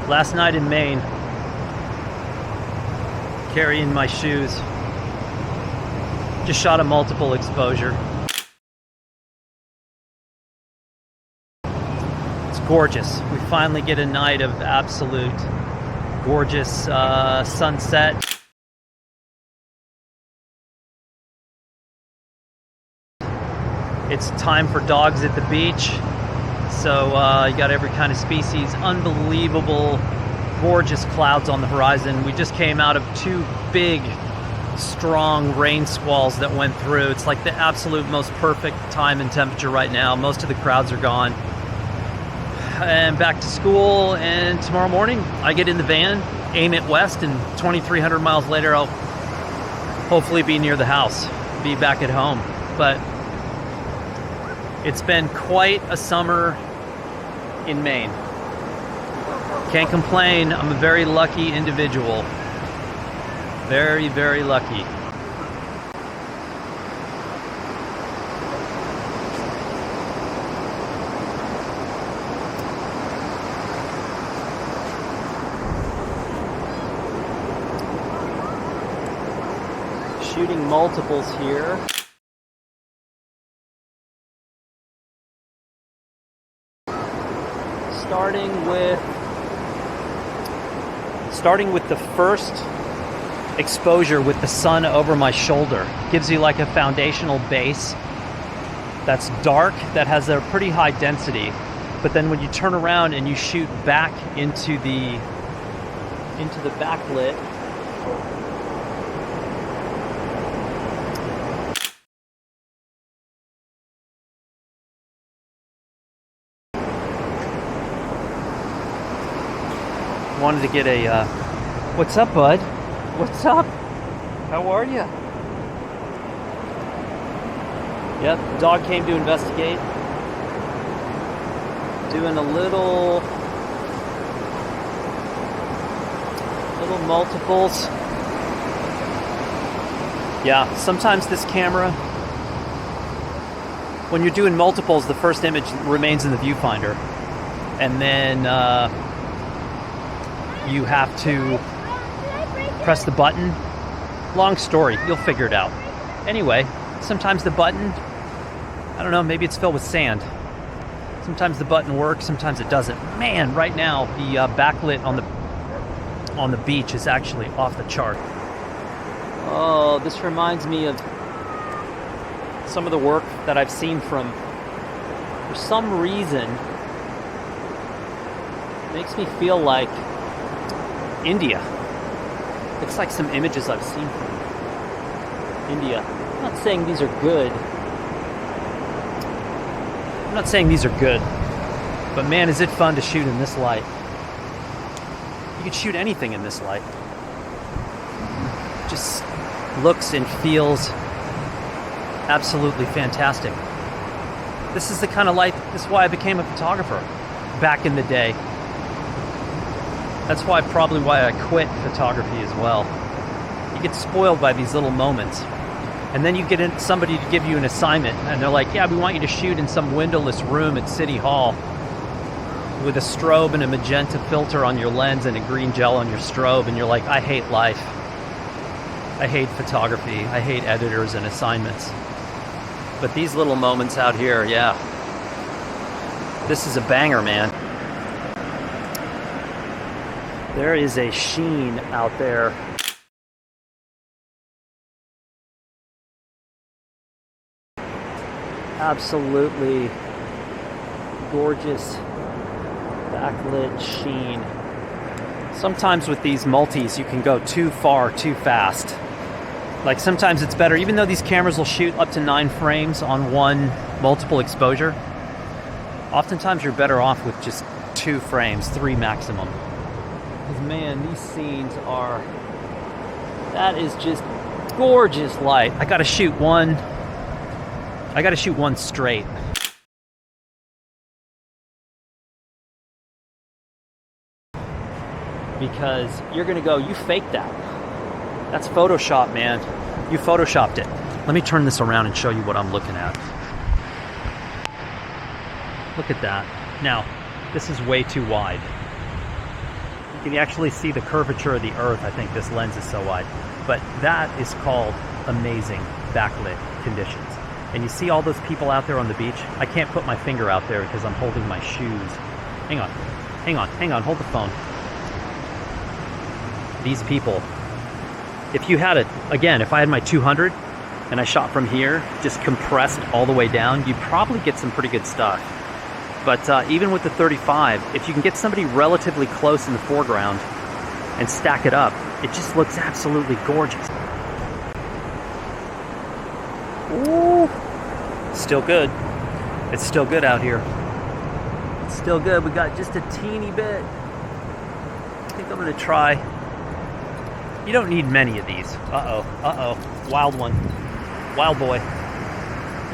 Last night in Maine, carrying my shoes, just shot a multiple exposure. It's gorgeous. We finally get a night of absolute gorgeous sunset. It's time for dogs at the beach. So you got every kind of species, unbelievable, gorgeous clouds on the horizon. We just came out of 2 big, strong rain squalls that went through. It's like the absolute most perfect time and temperature right now. Most of the crowds are gone. And back to school, and tomorrow morning I get in the van, aim it west, and 2,300 miles later I'll hopefully be near the house, be back at home. But it's been quite a summer in Maine. Can't complain. I'm a very lucky individual. Very, very lucky. Shooting multiples here. Starting with the first exposure with the sun over my shoulder. Gives you like a foundational base that's dark, that has a pretty high density. But then when you turn around and you shoot back into the backlit, wanted to get a what's up, bud? What's up? How are you? Yep, the dog came to investigate. Doing a little multiples. Yeah, sometimes this camera, when you're doing multiples, the first image remains in the viewfinder, and then you have to press the button. Long story, you'll figure it out. Anyway, sometimes the button, I don't know, maybe it's filled with sand. Sometimes the button works, sometimes it doesn't. Man, right now the backlit on the beach is actually off the chart. Oh, this reminds me of some of the work that I've seen for some reason, makes me feel like India. Looks like some images I've seen from India. I'm not saying these are good. But man, is it fun to shoot in this light. You could shoot anything in this light. Just looks and feels absolutely fantastic. This is the kind of light, this is why I became a photographer back in the day. That's probably why I quit photography as well. You get spoiled by these little moments. And then you get somebody to give you an assignment, and they're like, yeah, we want you to shoot in some windowless room at City Hall with a strobe and a magenta filter on your lens and a green gel on your strobe. And you're like, I hate life. I hate photography. I hate editors and assignments. But these little moments out here, yeah. This is a banger, man. There is a sheen out there. Absolutely gorgeous backlit sheen. Sometimes with these multis, you can go too far, too fast. Like sometimes it's better, even though these cameras will shoot up to 9 frames on one multiple exposure, oftentimes you're better off with just 2 frames, 3 maximum. Because man, these scenes are, that is just gorgeous light. I gotta shoot one straight. Because you're gonna go, you faked that. That's Photoshop, man. You Photoshopped it. Let me turn this around and show you what I'm looking at. Look at that. Now, This is way too wide. You can actually see the curvature of the earth. I think this lens is so wide. But that is called amazing backlit conditions. And you see all those people out there on the beach? I can't put my finger out there because I'm holding my shoes. Hang on, hold the phone. These people, if you had if I had my 200 and I shot from here, just compressed all the way down, you'd probably get some pretty good stuff. But even with the 35, if you can get somebody relatively close in the foreground and stack it up, it just looks absolutely gorgeous. Ooh, still good. It's still good out here. It's still good. We got just a teeny bit. I think I'm gonna try. You don't need many of these. Uh-oh. Wild one. Wild boy.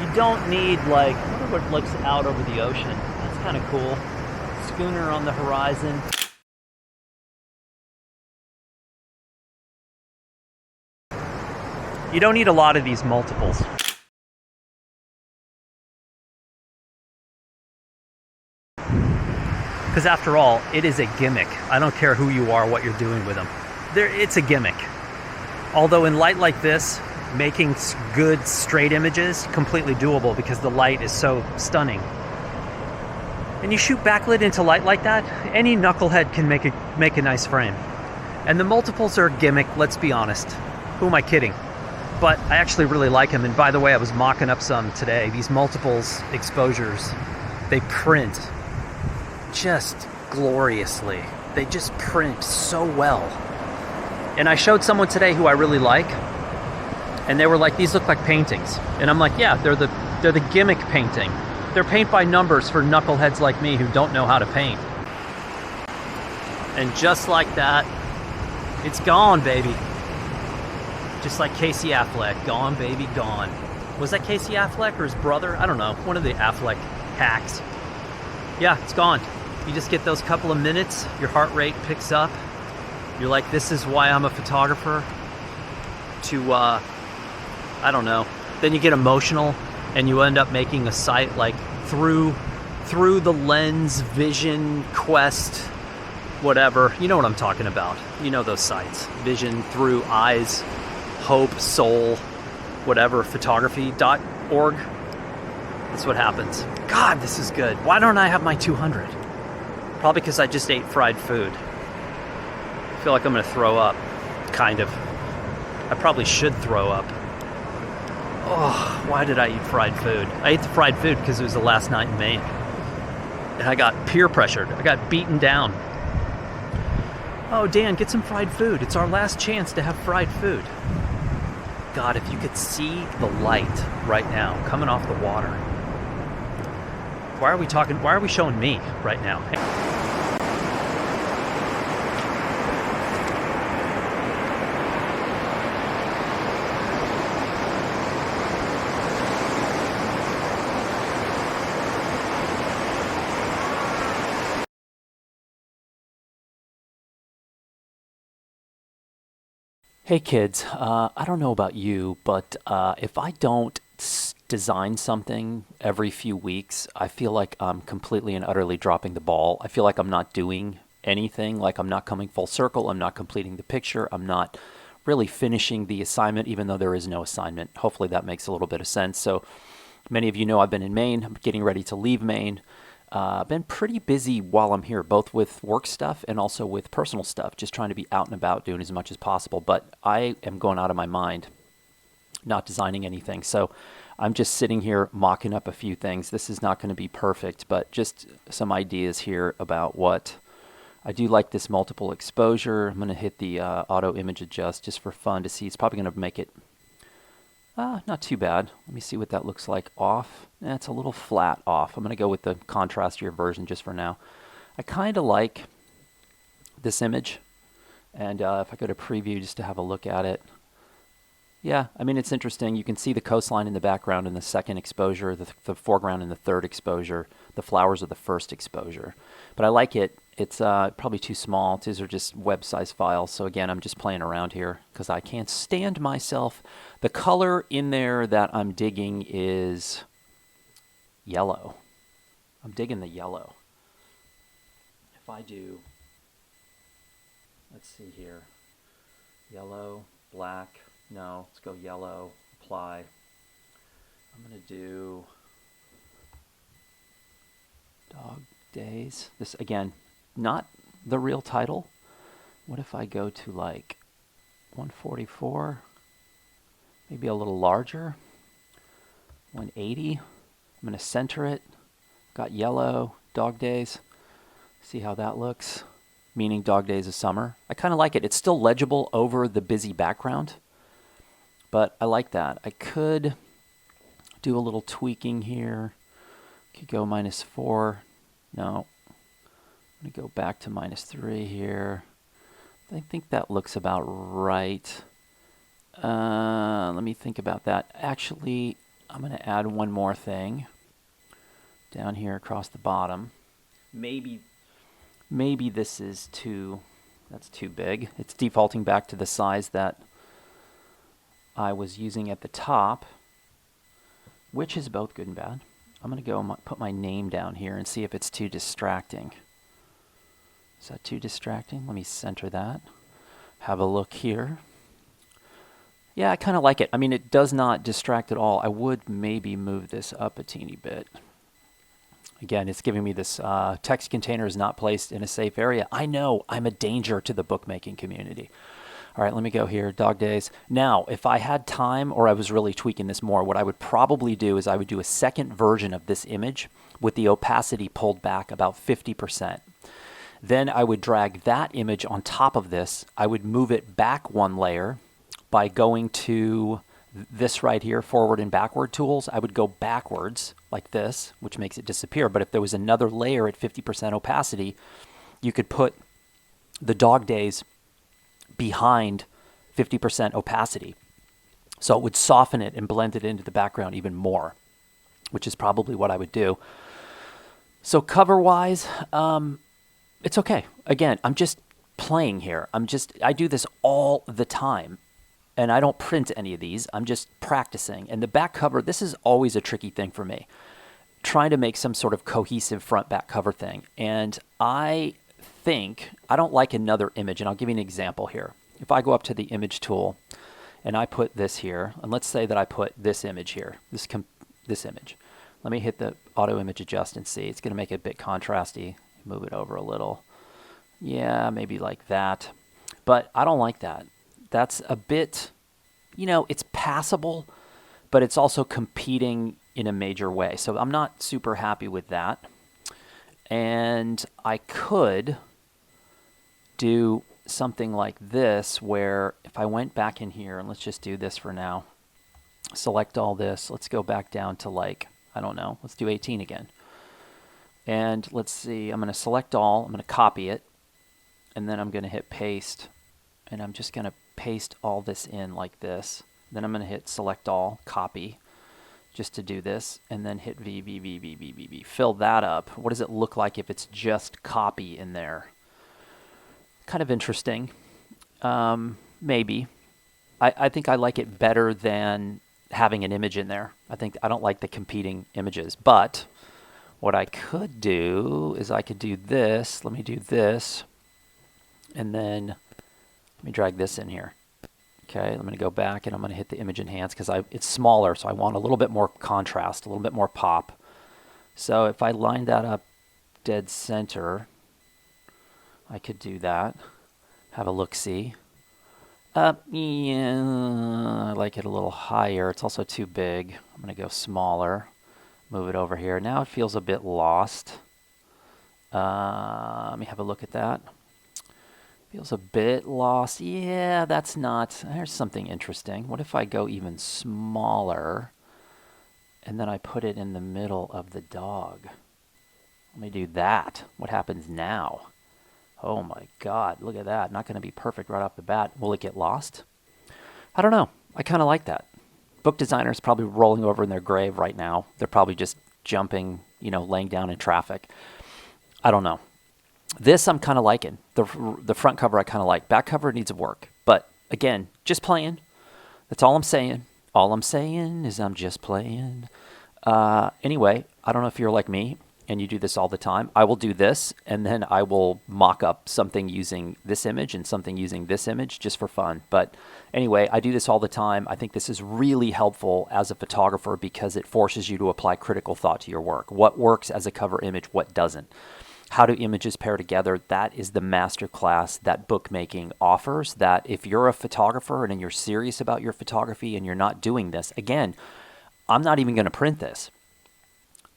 You don't need, like, I wonder what looks out over the ocean. That's kind of cool. Schooner on the horizon. You don't need a lot of these multiples. Because after all, it is a gimmick. I don't care who you are, what you're doing with them. It's a gimmick. Although in light like this, making good straight images, completely doable because the light is so stunning. And you shoot backlit into light like that, any knucklehead can make a nice frame. And the multiples are a gimmick, let's be honest. Who am I kidding? But I actually really like them. And by the way, I was mocking up some today. These multiples exposures, they print just gloriously. They just print so well. And I showed someone today who I really like, and they were like, these look like paintings. And I'm like, yeah, they're the gimmick painting. They're paint by numbers for knuckleheads like me who don't know how to paint. And just like that, it's gone, baby. Just like Casey Affleck, gone, baby, gone. Was that Casey Affleck or his brother? I don't know, one of the Affleck hacks. Yeah, it's gone. You just get those couple of minutes, your heart rate picks up. You're like, this is why I'm a photographer. I don't know. Then you get emotional and you end up making a site like through the lens, vision, quest, whatever. You know what I'm talking about. You know those sites. Vision, through, eyes, hope, soul, whatever, photography.org. That's what happens. God, this is good. Why don't I have my 200? Probably because I just ate fried food. I feel like I'm going to throw up. Kind of. I probably should throw up. Oh, why did I eat fried food? I ate the fried food because it was the last night in Maine. And I got peer pressured. I got beaten down. Oh, Dan, get some fried food. It's our last chance to have fried food. God, if you could see the light right now coming off the water. Why are we showing me right now? Hey kids, I don't know about you, but if I don't design something every few weeks, I feel like I'm completely and utterly dropping the ball. I feel like I'm not doing anything, like I'm not coming full circle, I'm not completing the picture, I'm not really finishing the assignment, even though there is no assignment. Hopefully that makes a little bit of sense. So many of you know I've been in Maine, I'm getting ready to leave Maine. I've been pretty busy while I'm here, both with work stuff and also with personal stuff, just trying to be out and about doing as much as possible. But I am going out of my mind, not designing anything. So I'm just sitting here mocking up a few things. This is not going to be perfect, but just some ideas here about what I do. Like this multiple exposure. I'm going to hit the auto image adjust just for fun to see. It's probably going to make it not too bad. Let me see what that looks like off. It's a little flat off. I'm going to go with the contrastier version just for now. I kind of like this image. And if I go to preview just to have a look at it. Yeah, I mean, it's interesting. You can see the coastline in the background in the second exposure, the foreground in the third exposure, the flowers are the first exposure. But I like it. It's probably too small. These are just web-size files. So again, I'm just playing around here because I can't stand myself. The color in there that I'm digging is yellow. I'm digging the yellow. I do, let's see here, yellow, black, no, let's go yellow, apply. I'm going to do Dog Days. This, again, not the real title. What if I go to like 144, maybe a little larger, 180. I'm going to center it. Got yellow, Dog Days. See how that looks? Meaning Dog Days of Summer. I kind of like it. It's still legible over the busy background, but I like that. I could do a little tweaking here. Could go -4. No. I'm going to go back to -3 here. I think that looks about right. Let me think about that. Actually, I'm going to add one more thing down here across the bottom. Maybe this is that's too big. It's defaulting back to the size that I was using at the top, which is both good and bad. I'm going to go put my name down here and see if it's too distracting. Is that too distracting? Let me center that. Have a look here. Yeah, I kind of like it. I mean, it does not distract at all. I would maybe move this up a teeny bit. Again, it's giving me this text container is not placed in a safe area. I know I'm a danger to the bookmaking community. All right, let me go here, Dog Days. Now, if I had time or I was really tweaking this more, what I would probably do is I would do a second version of this image with the opacity pulled back about 50%. Then I would drag that image on top of this. I would move it back one layer by going to this right here, forward and backward tools. I would go backwards like this, which makes it disappear. But if there was another layer at 50% opacity, you could put the Dog Days behind 50% opacity. So it would soften it and blend it into the background even more, which is probably what I would do. So cover-wise, it's okay. Again, I'm just playing here. I do this all the time. And I don't print any of these. I'm just practicing. And the back cover, this is always a tricky thing for me. Trying to make some sort of cohesive front-back cover thing. And I think, I don't like another image. And I'll give you an example here. If I go up to the image tool and I put this here, and let's say that I put this image here, this image. Let me hit the auto image adjust and see. It's going to make it a bit contrasty. Move it over a little. Yeah, maybe like that. But I don't like that. That's a bit, it's passable, but it's also competing in a major way. So I'm not super happy with that. And I could do something like this where if I went back in here, and let's just do this for now, select all this. Let's go back down to like, I don't know, let's do 18 again. And let's see, I'm going to select all, I'm going to copy it, and then I'm going to hit paste. And I'm just going to paste all this in like this. Then I'm going to hit select all, copy, just to do this, and then hit V. Fill that up. What does it look like if it's just copy in there? Kind of interesting. Maybe. I think I like it better than having an image in there. I don't like the competing images. But what I could do is I could do this. Let me do this. And then let me drag this in here. Okay, I'm going to go back and I'm going to hit the image enhance because it's smaller, so I want a little bit more contrast, a little bit more pop. So if I line that up dead center, I could do that. Have a look-see. Yeah, I like it a little higher. It's also too big. I'm going to go smaller. Move it over here. Now it feels a bit lost. Let me have a look at that. Feels a bit lost. Yeah, that's not. There's something interesting. What if I go even smaller and then I put it in the middle of the dog? Let me do that. What happens now? Oh my God, look at that. Not going to be perfect right off the bat. Will it get lost? I don't know. I kind of like that. Book designers probably rolling over in their grave right now. They're probably just jumping, laying down in traffic. I don't know. This I'm kind of liking. The front cover I kind of like. Back cover needs work. But again, just playing. That's all I'm saying. All I'm saying is I'm just playing. Anyway, I don't know if you're like me and you do this all the time, I will do this, and then I will mock up something using this image and something using this image just for fun. But anyway, I do this all the time. I think this is really helpful as a photographer because it forces you to apply critical thought to your work. What works as a cover image, what doesn't? How do images pair together? That is the master class that bookmaking offers, that if you're a photographer and you're serious about your photography and you're not doing this, again, I'm not even going to print this.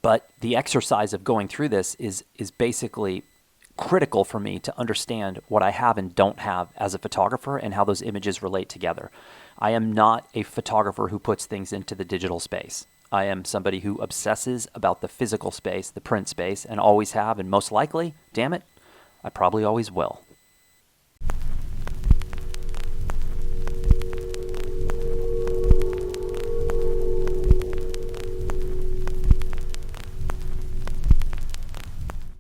But the exercise of going through this is basically critical for me to understand what I have and don't have as a photographer and how those images relate together. I am not a photographer who puts things into the digital space. I am somebody who obsesses about the physical space, the print space, and always have, and most likely, damn it, I probably always will.